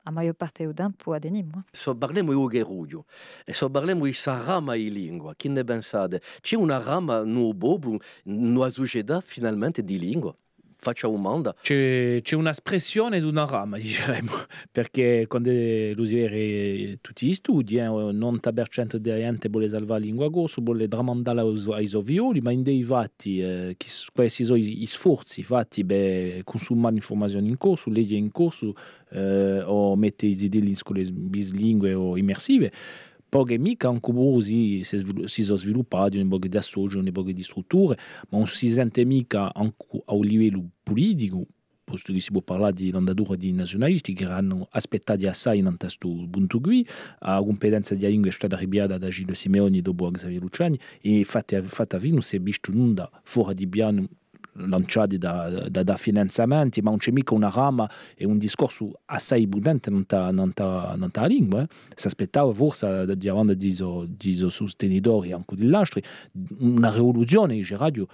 Speaker 3: a maggior parte del tempo adenimo.
Speaker 2: Se parliamo di Geruglio e se parliamo di questa rama di lingua, che ne pensate? C'è una rama no bobo, nella società finalmente di lingua? Faccia domanda.
Speaker 4: C'è un'espressione di una rama, diremmo, perché quando l'usiere tutti gli studi, il 90% della gente vuole salvare la lingua corsa, vuole tramandare ai sovioli, ma in dei fatti, questi sono gli sforzi fatti per consumare informazioni in corso, legge in corso, o mettere i idee in scuole bislingue o immersive. Poche mica anche così si sono sviluppati un po' di associ, un po' di strutture, ma non si sente mica anche a un livello politico, posto che si può parlare di l'andatura di nazionalisti che hanno aspettato assai in questo punto qui, la competenza di lingua è stata ripiata da Gilles Simeoni dopo Xavier Luciani, e infatti non si è visto nulla fuori di piano lanciati da finanziamenti, ma non c'è mica una rama e un discorso assai potente non la lingua. Si aspettava forse di avanti di sostenitori anche dell'altri una rivoluzione di radio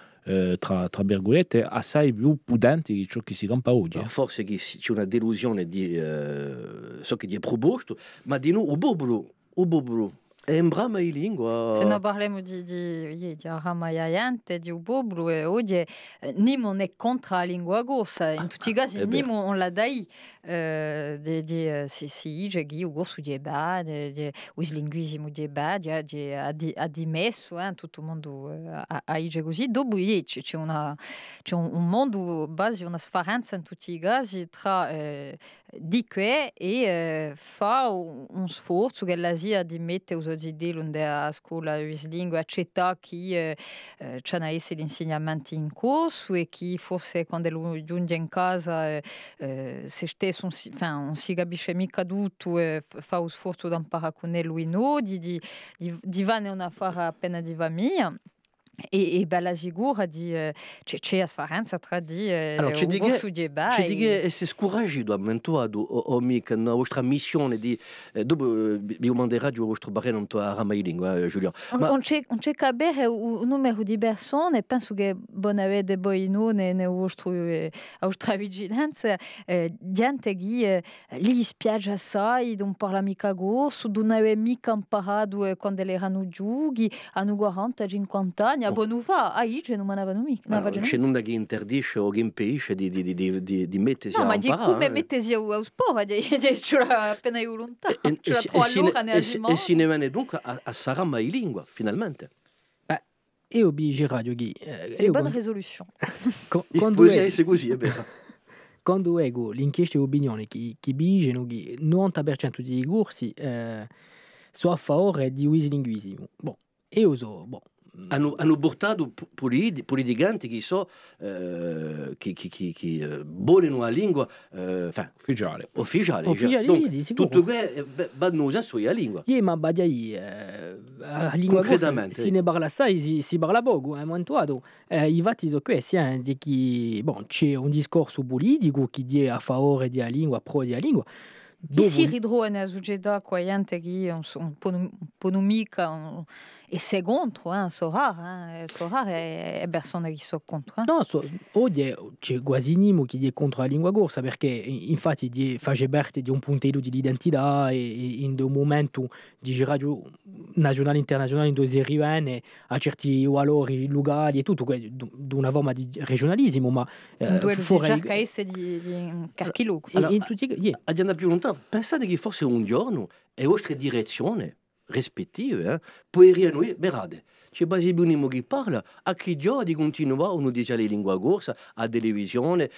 Speaker 4: tra virgolette assai più potente di ciò che si campa oggi.
Speaker 2: Forse c'è una delusione di so che è proposto, ma di noi o bobolo è un brama di lingua.
Speaker 3: Se non parliamo di Ramayayante, di Uboblu, oggi Nimo non è contro la lingua corsa. In tutti i casi, Nimo on la dai. Si dice che il corso di EBA, il linguismo di EBA, ha dimesso, tutto il mondo ha dice così. Dopo c'è un mondo base, una sfaranza in tutti i casi tra di che e fa un sforzo che l'Asia di mettere di idee a scuola di lingua accetta che c'è l'insegnamento in corso e che forse quando lui giunge in casa se stesso non si capisce mica tutto e fa un sforzo di imparare con lui di vanno una fare appena di famiglia. E bella sicura c'è la sfaranza tra un corso di EBA
Speaker 2: ci dico che si scoraggito a mentuado o mica la vostra missione di dopo vi manderà di vostro barreno a ramai lingua Giulia
Speaker 3: non c'è capire un numero di persone penso che buona vede poi noi nella vostra vigilanza gente che lì spiaggia assai non parla mica corso non aveva mica imparato quando erano giughi hanno 40-50 anni non fa, aici non manavano mica.
Speaker 2: C'è nulla che interdisce o che impedisce di mettersi a imparare.
Speaker 3: No, ma di come mettersi a sport, c'è appena io lontano.
Speaker 2: E si ne viene dunque a sarà mai lingua, finalmente.
Speaker 5: Io bici radio che...
Speaker 3: C'est une bonne résolution.
Speaker 2: È così, è vero.
Speaker 5: Quando ego l'inchiesta di opinione che dicono che il 90% dei corsi sono a favore di linguismo. Io so,
Speaker 2: hanno portato politicanti che so che vogliono la lingua ufficiale tutto che vanno usare la lingua
Speaker 5: ma la lingua corsa si ne parla assai si parla poco i fatti sono questi di che c'è un discorso politico che è a favore della lingua pro della lingua.
Speaker 3: Si ridrò nella società qua gente che un po' mica e se contro so rare e persone che sono contro
Speaker 5: no oggi c'è quasi nimo che è contro la lingua corsa perché infatti fa parte di un puntello di identità e in un momento di radio nazionale internazionale dove si arriva a certi valori locali e tutto di una forma di regionalismo ma
Speaker 3: dove cerca essere di carchilo
Speaker 2: in tutti andiamo più lontano pensate che forse un giorno le vostre direzioni rispettive poeriano berade c'è basi bunimo che parla, a chi dio di continuare, uno dice le lingue corsa, a televisione,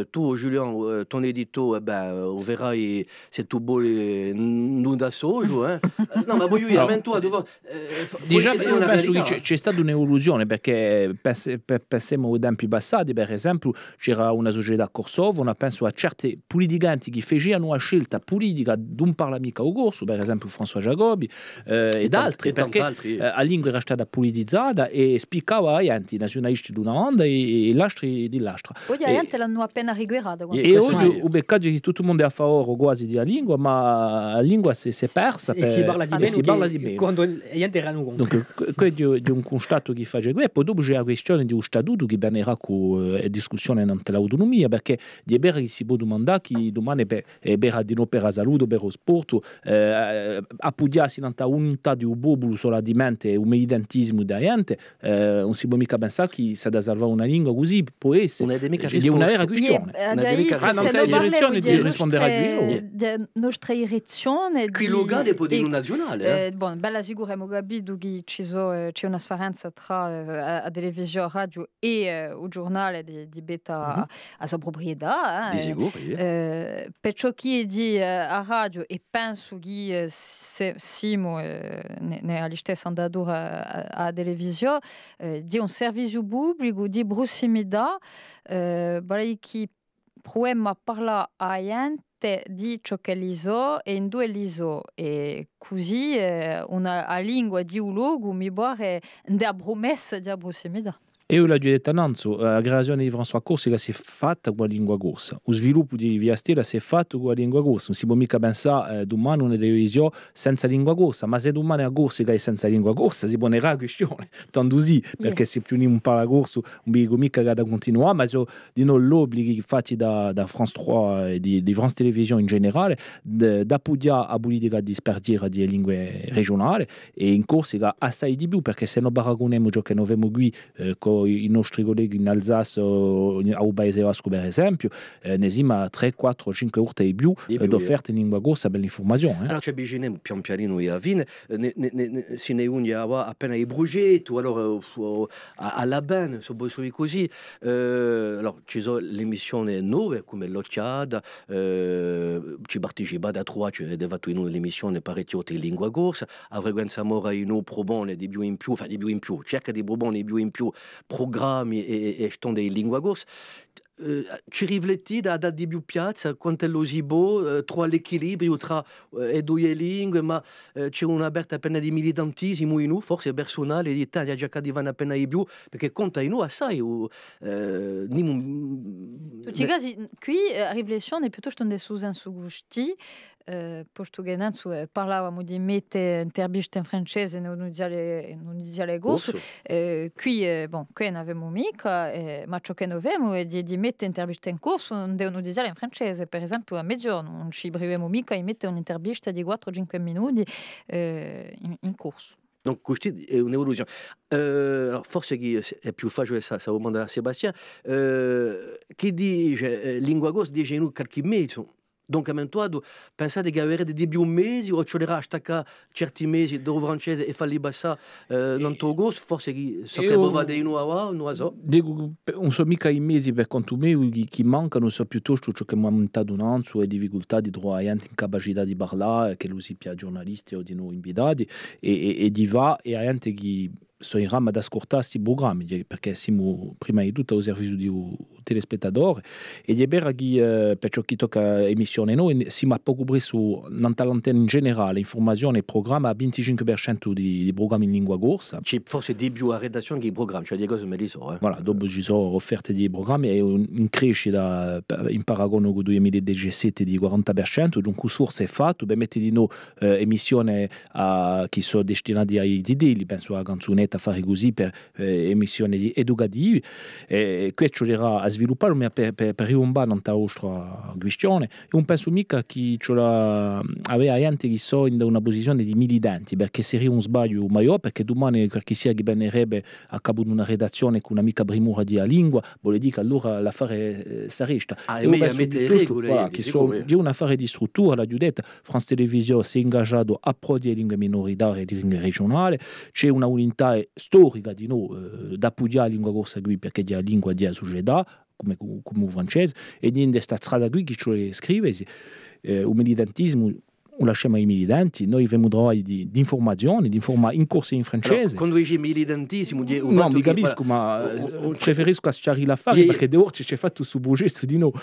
Speaker 2: tu Julien, ton edito, verrai se tu vuoi non da solo, no, ma voglio dire, tu
Speaker 4: diciamo, io penso che c'è stata un'evoluzione, perché pensiamo ai tempi passati, per esempio, c'era una società Kosovo, penso a certi politicanti che facevano una scelta politica non parla mica o corso, per esempio François Jacobi ed altri, perché la lingua era stata politizzata e spiccava agli enti nazionalisti di una onda e l'altri di l'altra.
Speaker 3: Oggi gli enti l'hanno appena recuperata.
Speaker 4: E oggi ho beccato che tutto il mondo è a favore quasi della lingua, ma la lingua si è persa
Speaker 5: e si parla di meno
Speaker 4: quando
Speaker 5: gli enti erano conto.
Speaker 4: Donc, questo è un constato che fa questo. E poi dopo c'è la questione dello statuto che verrà con discussione nell'autonomia, perché di vero che si può domandare che domani per di no per la salute, per lo sport, appoggiarsi nella unità di un popolo solamente un militantismo da gente, non si può mica pensare che se da salvare una lingua così può essere una vera questione.
Speaker 3: Non
Speaker 4: c'è direzione di rispondere a Dio.
Speaker 3: La nostra direzione
Speaker 2: qui locale può dire nazionale.
Speaker 3: Bella sicura abbiamo capito che c'è una differenza tra la televisione, la radio e il giornale di beta a sua proprietà.
Speaker 2: Di sicuro,
Speaker 3: per ciò che è di a radio, e penso che siamo nella stessa andatura a televisione, di un servizio pubblico di prossimità, che proviamo parlare a gente di ciò che l'ISO e in due l'ISO, e così una lingua di un luogo mi pare una promessa di prossimità.
Speaker 4: E io l'ho detto innanzi, la creazione di François Corsica si è fatta con la lingua corsa, lo sviluppo di Via Stella si è fatto con la lingua corsa, non si può mica pensare domani una televisione senza lingua corsa, ma se domani a Corsica è senza lingua corsa si pone la questione, tanto sì, perché se più non parla corso non dico mica che da continuare, ma sono di noi l'obbligo fatti da France 3 e di France Television in generale, da appoggiare la politica di spartire di lingue regionali, e in Corsica assai di più, perché se non paragoniamo ciò che noi abbiamo qui con i nostri colleghi in Alsace o a Paese Vasco per esempio, ne siamo 3, 4, 5 urte di più d'offerte in lingua corsa per l'informazione.
Speaker 2: Allora c'è bisogno pian pianino e a fine se ne unia appena i progetti o allora alla bene, sono così. Allora ci sono le emissioni nuove come l'Occhiada, ci partecipa da Troia, ci è fatto in un'emissione parecchio in lingua corsa, a frequenza mora in un probone di più in più, cerca di probone di più in più programmi e stonde in lingua corsa. Ci rifletti da di più piazza quanto è lo sibo, tra l'equilibrio tra le due lingue, ma c'è un'aperta appena di militantismo in noi, forse personale, di Italia già che vanno appena di più, perché conta in noi assai.
Speaker 3: In tutti i casi, qui la riflessione è piuttosto un su gusti. Portuguesensu parlavamo di mettere interviste in francese, non dizia corso. Qui non avevamo mica, ma ciò che noi avevamo è di mettere interviste in corso, non devono dire in francese. Per esempio, a mezzogiorno non ci privavamo mica di mettere un'intervista di 4-5 minuti in corso.
Speaker 2: Donc, questa è un'evoluzione. Forse che è più facile, sa domanda a Sebastian, chi dice lingua corsa dice in qualche mezzo. Donc, pensate che avrete di più mesi o ci vorrà staccare certi mesi do francese e farli passare non togoso, forse che so che va di nuovo, non so.
Speaker 4: Dico, non so mica i mesi per conto mio che mancano, so piuttosto ciò che mi ha montato un anno e difficoltà di trovare gente in capacità di parlare, che lo si piace giornalisti o di noi invitati, e di va e a gente che sono in rama ad ascoltare questi programmi, perché siamo prima di tutto al servizio di telespettatori, e di vero che per ciò che tocca emissione noi siamo poco preso nell'antenne in generale, informazione e programma a 25% di programmi in lingua corsa.
Speaker 2: C'è forse di più a redazione che i programmi, cioè di cose me li so.
Speaker 4: Voilà, dopo ci sono offerte di programmi e in crescita in paragone con il 2017 di 40%, dunque forse è fatto, per mettere di noi emissioni che sono destinate ai zideli, penso a canzonetta a fare così per emissioni educative, questo era a sviluppare per ribombare in questa questione. E non penso mica che aveva gente che sono in una posizione di militanti, perché seria un sbaglio maggiore, perché domani chi sia che benerebbe a capo di una redazione con un'amica brimura di lingua, vuol dire che allora l'affare si resta.
Speaker 2: E mette regole,
Speaker 4: che sono di un affare di struttura, l'ha detto, France Television si è ingaggiato a prodi le lingue minoritarie e le lingue regionali, c'è una unità storica di noi da appoggiare la lingua corsa qui, perché è la lingua di società, come francese, e niente sta strada qui che ci scrive, il militantismo o lasciamo ai militanti, noi abbiamo trovare di informazioni, di informare in corso in francese.
Speaker 2: Allora, quando dici militantissimo,
Speaker 4: no, mi capisco, ma preferisco schiarire l'affare perché devo c'è fatto su progetto di noi.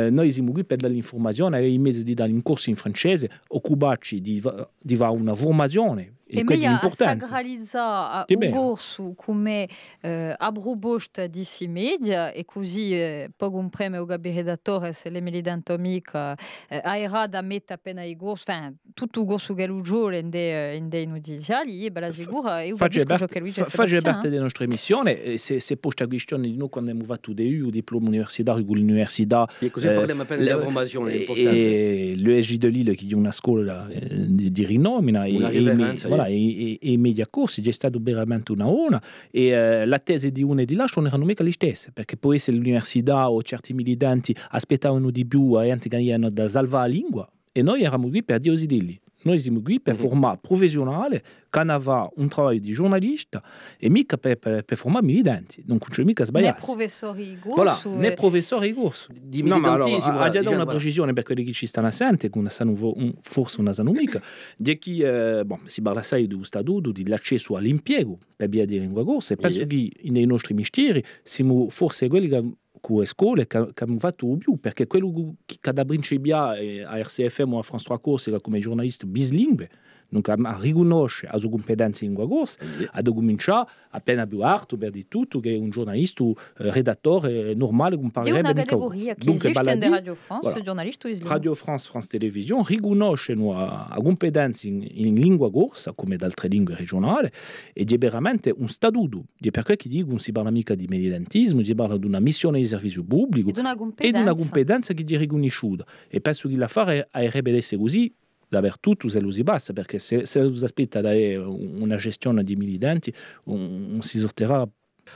Speaker 4: Noi siamo qui per dare l'informazione, in mezzo di dare in corso in francese, occuparci di fare una formazione.
Speaker 3: E meglio sagralizzare un corso come abrubost di si media e così poi un premio Gabi redattore se le militanti amiche aera da mettere appena i corsi, tutto il corso che lui gioca in dei notiziali, la sicura e
Speaker 4: faccio parte della nostra emissione, se posta questione di noi quando abbiamo fatto il diploma universitario con l'università
Speaker 2: e così parliamo appena della formazione
Speaker 4: e l'ESG de Lille che è una scuola di rinomina e i media corsi è stato veramente una e la tesi di una e di là non erano mica le stesse, perché poi se l'università o certi militanti aspettavano di più a gente che hanno da salvare la lingua e noi eravamo qui per dire dilli. Noi siamo qui per formare professionali che hanno un lavoro di giornalista e mica per formare militanti. Non c'è mica sbagliato.
Speaker 3: Né professori corso.
Speaker 4: Voilà, né professori corso.
Speaker 2: No, ma allora,
Speaker 4: ha già dato una precisione per quelli che ci stanno assenti, che forse non sanno mica, di chi si parla assai di statuto, dell'accesso all'impiego per via di lingua corsa, e penso che nei nostri mestieri siamo forse quelli che con le scuole che hanno fatto di più, perché quello che da principia a RCFM o a France 3 Corse come giornalista bilingue, non riconosce la sua competenza in lingua corsa, a cominciare appena più alto per di tutto che è un giornalista redattore normale come parlerebbe
Speaker 3: una categoria che esiste in Radio France, voilà. Giornalista bilingue.
Speaker 4: Radio France, France Television riconosce la competenza in lingua corsa come da altre lingue regionali e è veramente un statuto, è per quello che dico si parla mica di militantismo, si parla di una missione di servizio pubblico e di una competenza che è riconosciuta e penso che l'affare avrebbe essere così dappertutto se lo si passa, perché se lo si aspetta da una gestione di militanti non si sorterà.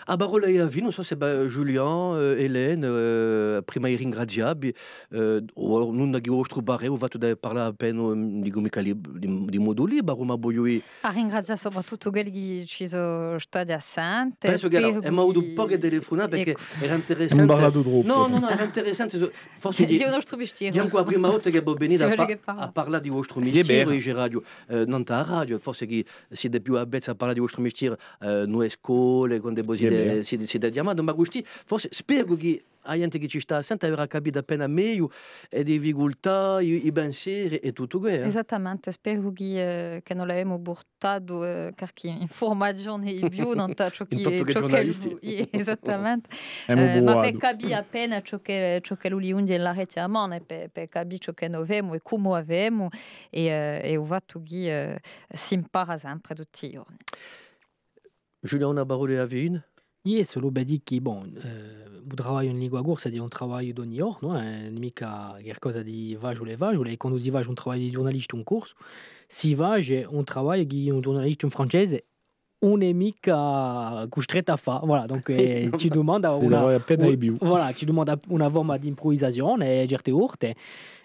Speaker 2: A parola a vi, non so se Julian, Hélène, prima ringraziabi, non da che vostro barre, ho fatto da parlare appena di modo libero, ma voglio
Speaker 3: a ringraziare soprattutto quelli che ci sono stati assenti.
Speaker 2: Penso che è avuto un po' che telefonare perché era interessante.
Speaker 4: Non parlato troppo.
Speaker 2: No, era interessante. Forse
Speaker 3: di un nostro mestiere.
Speaker 2: È la prima volta che abbiamo venuto a parlare di vostro mestiere in radio, non da radio, forse che siete più abituati a parlare di vostro mestiere, noi scuole, con dei si da chiamare, ma questi forse spero che la gente che ci sta assente avrà capito appena meglio le difficoltà, i pensieri e tutto questo.
Speaker 3: Esattamente, spero che non l'abbiamo portato qualche informazione in più non ciò che esattamente ma per capire appena ciò che lui unge la rete a mano per capire ciò che noi abbiamo e come abbiamo e ho fatto che si impara sempre tutti i giorni.
Speaker 2: Julien, una parola a Vin?
Speaker 5: Io solo per dire che bon, il lavoro in lingua corsa è un lavoro di ogni giorno, non è mica qualcosa di vagole, e quando si va un lavoro di giornalista in corso, si va un lavoro di un giornalista in francese, non è mica costretto a fare. Voilà, donc ci domanda una forma di improvvisazione a certe volte.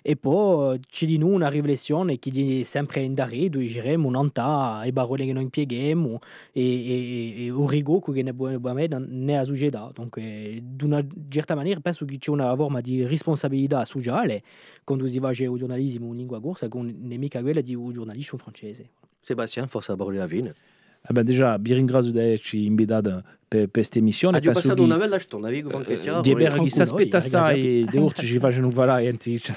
Speaker 5: E poi ci di noi una riflessione che è sempre in dare, dove giremo un'anta, le parole che noi impieghiamo e un rigore che ne ha società. Donc, di una certa maniera penso che c'è una forma di responsabilità sociale quando si va a giornalismo in lingua corsa con nemica quella di un giornalista francese.
Speaker 2: Sebastian, forse la parola a Vin.
Speaker 4: Déjà, vi ringrazio di averci invitato per questa emissione.
Speaker 2: Abbiamo passato una bella storia,
Speaker 4: chi si aspetta assai, di ora ci facciano valere, chi ci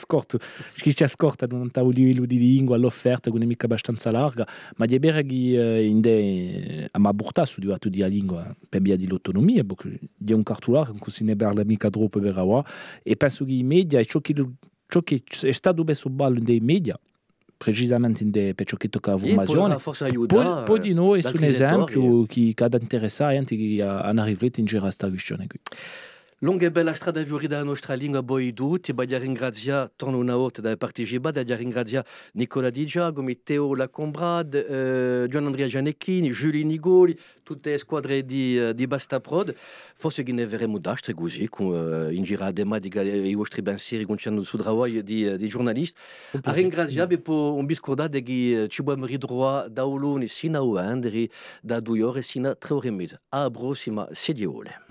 Speaker 4: ascolta non ha un livello di lingua all'offerta che non è mica abbastanza larga, ma di bere che a portato su di la lingua per via dell'autonomia, perché di un cartolare che si ne parla mica troppo per ora, e penso che i media, ciò che è stato messo ballo dei media, precisamente per ciò che tocca la formazione, poi di noi è un esempio che ha interessato a gente che hanno riflettuto in giro a questa questione qui.
Speaker 2: Lunga e bella strada viurida la nostra lingua boidu, ti voglio ringraziare, torno una volta da partecipare, voglio ringraziare Nicola Di Giacomi, Teo Lacombrad, Gian Andrea Gianecchini, Giulio Nigoli, tutte le squadre di Basta Prod. Forse che ne verremo d'astre così, in girare i vostri pensieri con sul lavoro di giornalisti. A ringraziare per un biscordare che ci dobbiamo ritrovare da Olone sino a Andri, da 2 ore sino a 3 ore e mezza. Alla prossima, 7 ore.